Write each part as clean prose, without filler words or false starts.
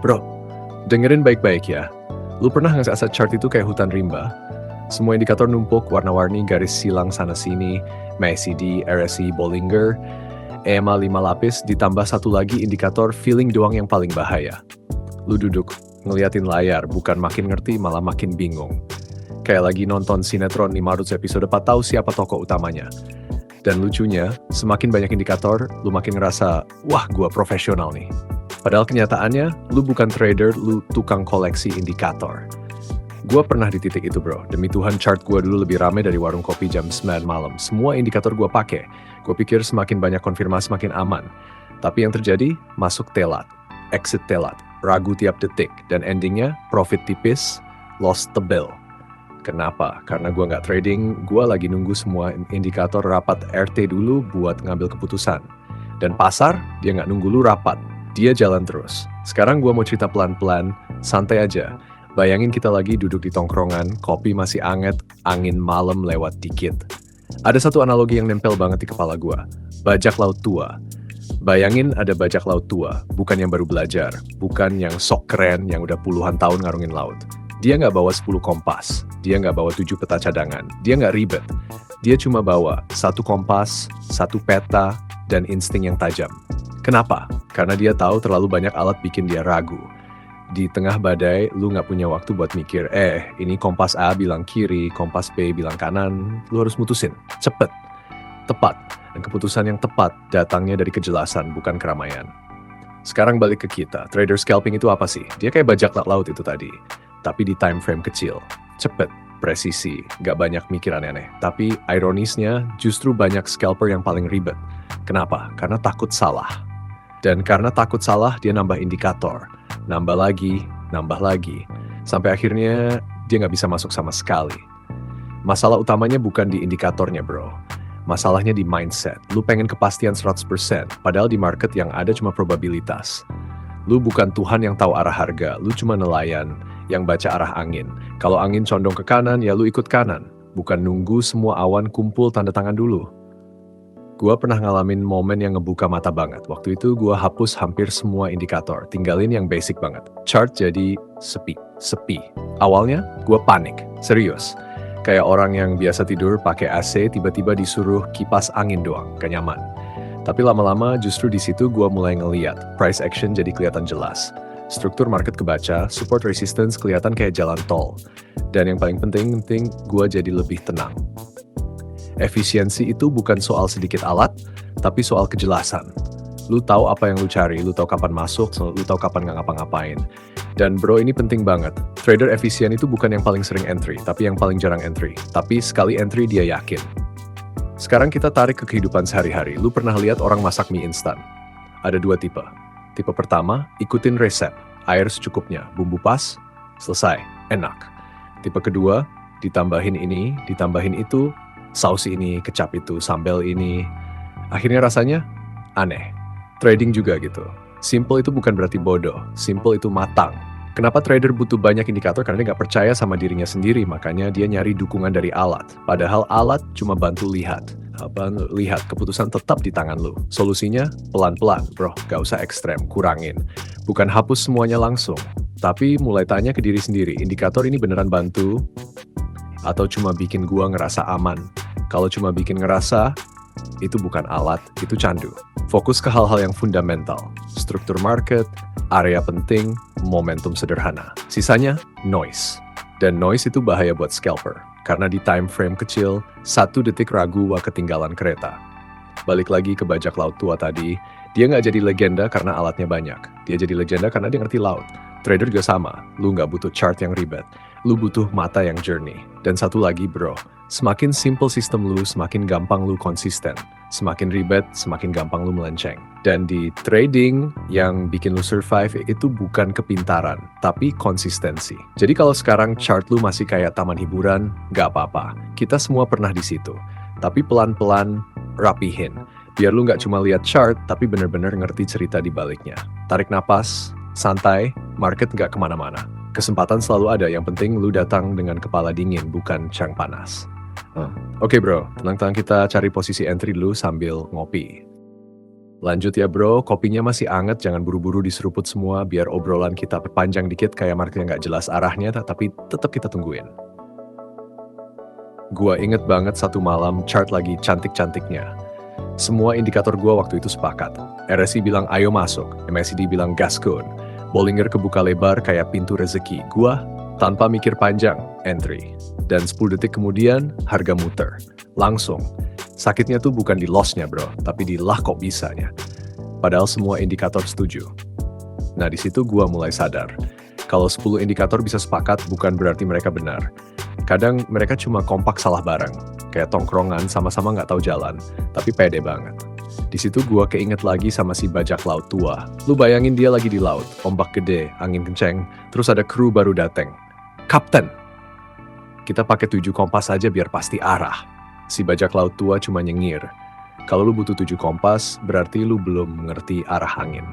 Bro, dengerin baik-baik ya. Lu pernah nggak ngerasa chart itu kayak hutan rimba? Semua indikator numpuk, warna-warni, garis silang sana-sini, MACD, RSI, Bollinger, EMA 5 lapis, ditambah satu lagi indikator feeling doang yang paling bahaya. Lu duduk, ngeliatin layar, bukan makin ngerti, malah makin bingung. Kayak lagi nonton sinetron 5 episode 4 tahu siapa tokoh utamanya. Dan lucunya, semakin banyak indikator, lu makin ngerasa, wah gua profesional nih. Padahal kenyataannya, lu bukan trader, lu tukang koleksi indikator. Gua pernah di titik itu bro, demi Tuhan chart gua dulu lebih rame dari warung kopi jam 9 malam. Semua indikator gua pakai. Gua pikir semakin banyak konfirmasi semakin aman. Tapi yang terjadi, masuk telat, exit telat, ragu tiap detik, dan endingnya profit tipis, loss tebel. Kenapa? Karena gua nggak trading, gua lagi nunggu semua indikator rapat RT dulu buat ngambil keputusan. Dan pasar, dia nggak nunggu lu rapat, dia jalan terus. Sekarang gua mau cerita pelan-pelan, santai aja. Bayangin kita lagi duduk di tongkrongan, kopi masih anget, angin malam lewat dikit. Ada satu analogi yang nempel banget di kepala gua, bajak laut tua. Bayangin ada bajak laut tua, bukan yang baru belajar, bukan yang sok keren yang udah puluhan tahun ngarungin laut. Dia nggak bawa 10 kompas, dia nggak bawa 7 peta cadangan, dia nggak ribet. Dia cuma bawa 1 kompas, 1 peta, dan insting yang tajam. Kenapa? Karena dia tahu terlalu banyak alat bikin dia ragu. Di tengah badai, lu nggak punya waktu buat mikir, ini kompas A bilang kiri, kompas B bilang kanan, lu harus mutusin, cepet, tepat. Dan keputusan yang tepat datangnya dari kejelasan, bukan keramaian. Sekarang balik ke kita, trader scalping itu apa sih? Dia kayak bajak laut itu tadi, tapi di time frame kecil, cepet, presisi, nggak banyak mikir aneh-aneh. Tapi ironisnya, justru banyak scalper yang paling ribet. Kenapa? Karena takut salah. Dan karena takut salah, dia nambah indikator. Nambah lagi, sampai akhirnya dia nggak bisa masuk sama sekali. Masalah utamanya bukan di indikatornya bro, masalahnya di mindset. Lu pengen kepastian 100%, padahal di market yang ada cuma probabilitas. Lu bukan Tuhan yang tahu arah harga, lu cuma nelayan yang baca arah angin. Kalau angin condong ke kanan, ya lu ikut kanan, bukan nunggu semua awan kumpul tanda tangan dulu. Gua pernah ngalamin momen yang ngebuka mata banget. Waktu itu gua hapus hampir semua indikator, tinggalin yang basic banget. Chart jadi sepi. Awalnya gua panik, serius. Kayak orang yang biasa tidur pakai AC tiba-tiba disuruh kipas angin doang, gak nyaman. Tapi lama-lama justru di situ gua mulai ngeliat, price action jadi kelihatan jelas. Struktur market kebaca, support resistance kelihatan kayak jalan tol. Dan yang paling penting gua jadi lebih tenang. Efisiensi itu bukan soal sedikit alat, tapi soal kejelasan. Lu tahu apa yang lu cari, lu tahu kapan masuk, lu tahu kapan nggak ngapa-ngapain. Dan bro, ini penting banget. Trader efisien itu bukan yang paling sering entry, tapi yang paling jarang entry. Tapi sekali entry dia yakin. Sekarang kita tarik ke kehidupan sehari-hari. Lu pernah lihat orang masak mie instan? Ada 2 tipe. Tipe pertama, ikutin resep. Air secukupnya, bumbu pas, selesai, enak. Tipe kedua, ditambahin ini, ditambahin itu, saus ini, kecap itu, sambal ini. Akhirnya rasanya aneh. Trading juga gitu. Simple itu bukan berarti bodoh. Simple itu matang. Kenapa trader butuh banyak indikator? Karena dia nggak percaya sama dirinya sendiri. Makanya dia nyari dukungan dari alat. Padahal alat cuma bantu lihat. Lihat, keputusan tetap di tangan lu. Solusinya pelan-pelan, bro. Gak usah ekstrem, kurangin. Bukan hapus semuanya langsung. Tapi mulai tanya ke diri sendiri, indikator ini beneran bantu? Atau cuma bikin gua ngerasa aman? Kalau cuma bikin ngerasa, itu bukan alat, itu candu. Fokus ke hal-hal yang fundamental, struktur market, area penting, momentum sederhana. Sisanya, noise. Dan noise itu bahaya buat scalper, karena di time frame kecil, 1 detik ragu wah ketinggalan kereta. Balik lagi ke bajak laut tua tadi, dia nggak jadi legenda karena alatnya banyak. Dia jadi legenda karena dia ngerti laut. Trader juga sama, lu nggak butuh chart yang ribet. Lu butuh mata yang jernih. Dan satu lagi bro, semakin simple sistem lu, semakin gampang lu konsisten. Semakin ribet, semakin gampang lu melenceng. Dan di trading, yang bikin lu survive itu bukan kepintaran, tapi konsistensi. Jadi kalau sekarang chart lu masih kayak taman hiburan, nggak apa-apa. Kita semua pernah di situ. Tapi pelan-pelan, rapihin. Biar lu nggak cuma lihat chart, tapi bener-bener ngerti cerita di baliknya. Tarik napas, santai, market nggak kemana-mana. Kesempatan selalu ada, yang penting lu datang dengan kepala dingin, bukan cang panas. Oke bro, tenang-tenang kita cari posisi entry dulu sambil ngopi. Lanjut ya bro, kopinya masih anget, jangan buru-buru diseruput semua biar obrolan kita perpanjang dikit kayak marketnya nggak jelas arahnya, tapi tetap kita tungguin. Gua inget banget satu malam chart lagi cantik-cantiknya. Semua indikator gua waktu itu sepakat. RSI bilang ayo masuk, MACD bilang gaskun. Bollinger kebuka lebar kayak pintu rezeki. Gua tanpa mikir panjang, entry. Dan 10 detik kemudian, harga muter. Langsung. Sakitnya tuh bukan di loss-nya bro, tapi di lah kok bisanya. Padahal semua indikator setuju. Nah di situ gua mulai sadar. Kalau 10 indikator bisa sepakat bukan berarti mereka benar. Kadang mereka cuma kompak salah bareng. Kayak tongkrongan sama-sama nggak tahu jalan, tapi pede banget. Di situ gua keinget lagi sama si bajak laut tua. Lu bayangin dia lagi di laut, ombak gede, angin kenceng, terus ada kru baru dateng. Kapten! Kita pakai 7 kompas aja biar pasti arah. Si bajak laut tua cuma nyengir. Kalau lu butuh 7 kompas, berarti lu belum mengerti arah angin.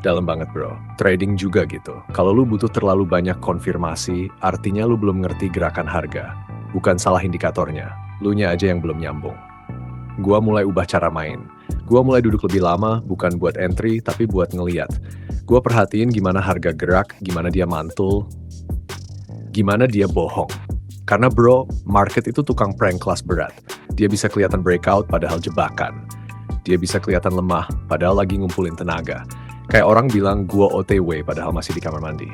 Dalam banget bro. Trading juga gitu. Kalau lu butuh terlalu banyak konfirmasi, artinya lu belum ngerti gerakan harga. Bukan salah indikatornya. Lunya aja yang belum nyambung. Gua mulai ubah cara main. Gua mulai duduk lebih lama, bukan buat entry, tapi buat ngeliat. Gua perhatiin gimana harga gerak, gimana dia mantul, gimana dia bohong. Karena bro, market itu tukang prank kelas berat. Dia bisa kelihatan breakout padahal jebakan. Dia bisa kelihatan lemah padahal lagi ngumpulin tenaga. Kayak orang bilang gua OTW padahal masih di kamar mandi.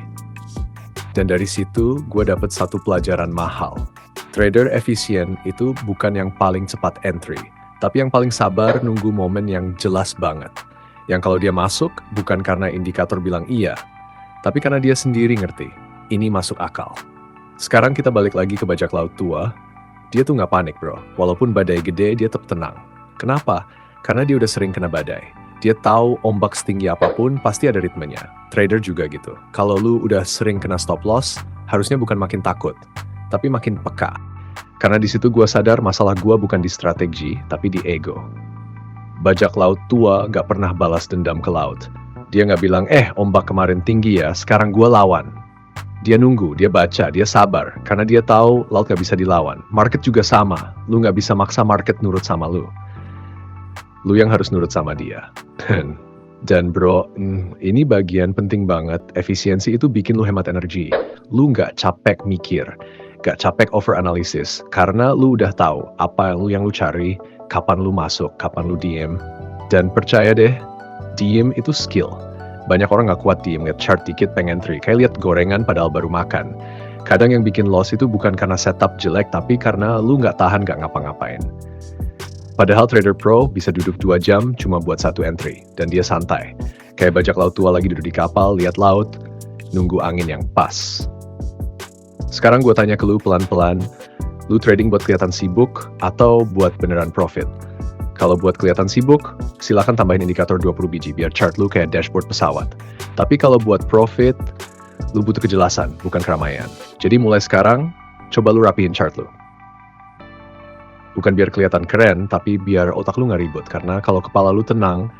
Dan dari situ gue dapet satu pelajaran mahal. Trader efisien itu bukan yang paling cepat entry, tapi yang paling sabar nunggu momen yang jelas banget. Yang kalau dia masuk bukan karena indikator bilang iya, tapi karena dia sendiri ngerti, ini masuk akal. Sekarang kita balik lagi ke bajak laut tua. Dia tuh nggak panik bro. Walaupun badai gede dia tetap tenang. Kenapa? Karena dia udah sering kena badai. Dia tahu ombak setinggi apapun pasti ada ritmenya. Trader juga gitu. Kalau lu udah sering kena stop loss, harusnya bukan makin takut, tapi makin peka. Karena di situ gua sadar masalah gua bukan di strategi, tapi di ego. Bajak laut tua nggak pernah balas dendam ke laut. Dia nggak bilang, ombak kemarin tinggi ya, sekarang gua lawan. Dia nunggu, dia baca, dia sabar. Karena dia tahu laut gak bisa dilawan. Market juga sama. Lu gak bisa maksa market nurut sama lu. Lu yang harus nurut sama dia. Dan bro, ini bagian penting banget. Efisiensi itu bikin lu hemat energi. Lu gak capek mikir. Gak capek over analisis. Karena lu udah tahu apa yang lu cari, kapan lu masuk, kapan lu diem. Dan percaya deh, diem itu skill. Banyak orang gak kuat diem, liat chart dikit pengen entry, kayak liat gorengan padahal baru makan. Kadang yang bikin loss itu bukan karena setup jelek, tapi karena lu gak tahan gak ngapa-ngapain. Padahal trader pro bisa duduk 2 jam cuma buat 1 entry, dan dia santai. Kayak bajak laut tua lagi duduk di kapal, liat laut, nunggu angin yang pas. Sekarang gue tanya ke lu pelan-pelan, lu trading buat kelihatan sibuk atau buat beneran profit? Kalau buat kelihatan sibuk, silakan tambahin indikator 20 biji biar chart lu kayak dashboard pesawat. Tapi kalau buat profit, lu butuh kejelasan, bukan keramaian. Jadi mulai sekarang, coba lu rapihin chart lu. Bukan biar kelihatan keren, tapi biar otak lu nggak ribut. Karena kalau kepala lu tenang,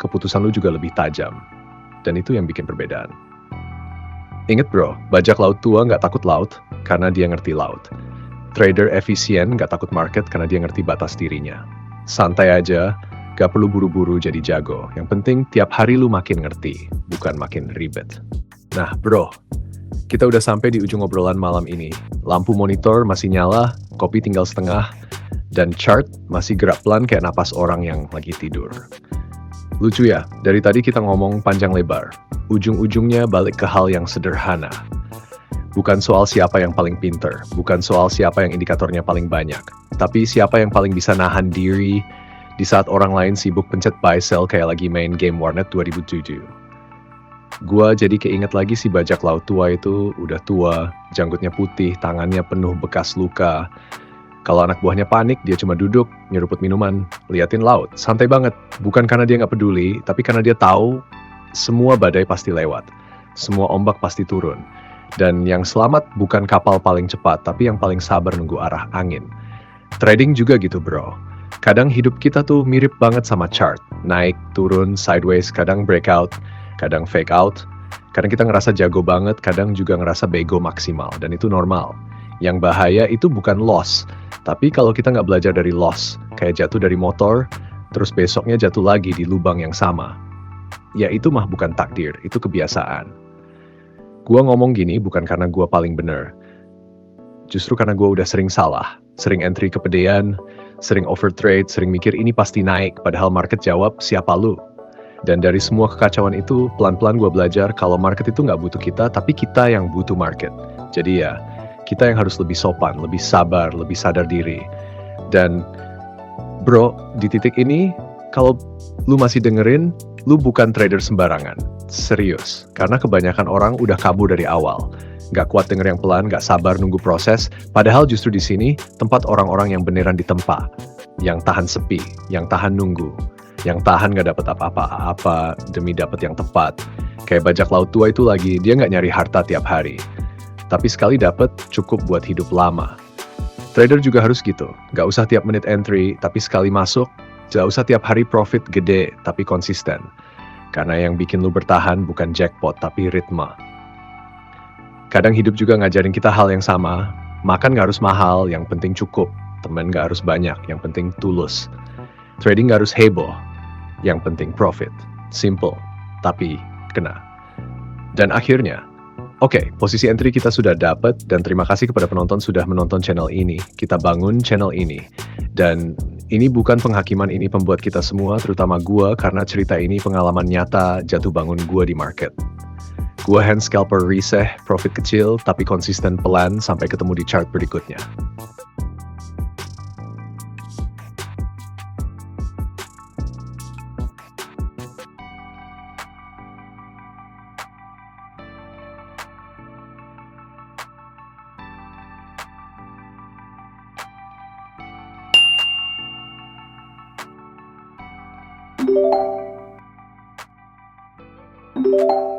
keputusan lu juga lebih tajam. Dan itu yang bikin perbedaan. Ingat bro, bajak laut tua nggak takut laut, karena dia ngerti laut. Trader efisien nggak takut market karena dia ngerti batas dirinya. Santai aja, gak perlu buru-buru jadi jago. Yang penting tiap hari lu makin ngerti, bukan makin ribet. Nah bro, kita udah sampai di ujung obrolan malam ini. Lampu monitor masih nyala, kopi tinggal setengah, dan chart masih gerak pelan kayak napas orang yang lagi tidur. Lucu ya, dari tadi kita ngomong panjang lebar. Ujung-ujungnya balik ke hal yang sederhana. Bukan soal siapa yang paling pinter, bukan soal siapa yang indikatornya paling banyak, tapi siapa yang paling bisa nahan diri di saat orang lain sibuk pencet buy sell kayak lagi main game warnet 2007. Gua jadi keinget lagi si bajak laut tua itu udah tua, janggutnya putih, tangannya penuh bekas luka. Kalau anak buahnya panik, dia cuma duduk, nyeruput minuman, liatin laut, santai banget. Bukan karena dia nggak peduli, tapi karena dia tahu semua badai pasti lewat, semua ombak pasti turun. Dan yang selamat bukan kapal paling cepat, tapi yang paling sabar nunggu arah angin. Trading juga gitu bro. Kadang hidup kita tuh mirip banget sama chart. Naik, turun, sideways, kadang breakout, kadang fake out. Kadang kita ngerasa jago banget, kadang juga ngerasa bego maksimal. Dan itu normal. Yang bahaya itu bukan loss. Tapi kalau kita nggak belajar dari loss, kayak jatuh dari motor, terus besoknya jatuh lagi di lubang yang sama. Ya itu mah bukan takdir, itu kebiasaan. Gua ngomong gini bukan karena gua paling bener. Justru karena gua udah sering salah, sering entry kepedean, sering overtrade, sering mikir ini pasti naik, padahal market jawab, siapa lu? Dan dari semua kekacauan itu, pelan-pelan gua belajar kalau market itu nggak butuh kita, tapi kita yang butuh market. Jadi ya, kita yang harus lebih sopan, lebih sabar, lebih sadar diri. Dan bro, di titik ini, kalau lu masih dengerin, lu bukan trader sembarangan. Serius. Karena kebanyakan orang udah kabur dari awal. Nggak kuat denger yang pelan, nggak sabar nunggu proses. Padahal justru di sini, tempat orang-orang yang beneran ditempa. Yang tahan sepi, yang tahan nunggu. Yang tahan nggak dapat apa-apa demi dapat yang tepat. Kayak bajak laut tua itu lagi, dia nggak nyari harta tiap hari. Tapi sekali dapat, cukup buat hidup lama. Trader juga harus gitu, nggak usah tiap menit entry, tapi sekali masuk, nggak usah tiap hari profit gede, tapi konsisten. Karena yang bikin lu bertahan bukan jackpot, tapi ritme. Kadang hidup juga ngajarin kita hal yang sama, makan nggak harus mahal, yang penting cukup. Temen nggak harus banyak, yang penting tulus. Trading nggak harus heboh, yang penting profit. Simple, tapi kena. Dan akhirnya, oke, posisi entry kita sudah dapat dan terima kasih kepada penonton sudah menonton channel ini. Kita bangun channel ini. Dan ini bukan penghakiman, ini pembuat kita semua, terutama gua, karena cerita ini pengalaman nyata jatuh bangun gua di market. Gua hand scalper riseh, profit kecil, tapi konsisten pelan sampai ketemu di chart berikutnya. Thank you.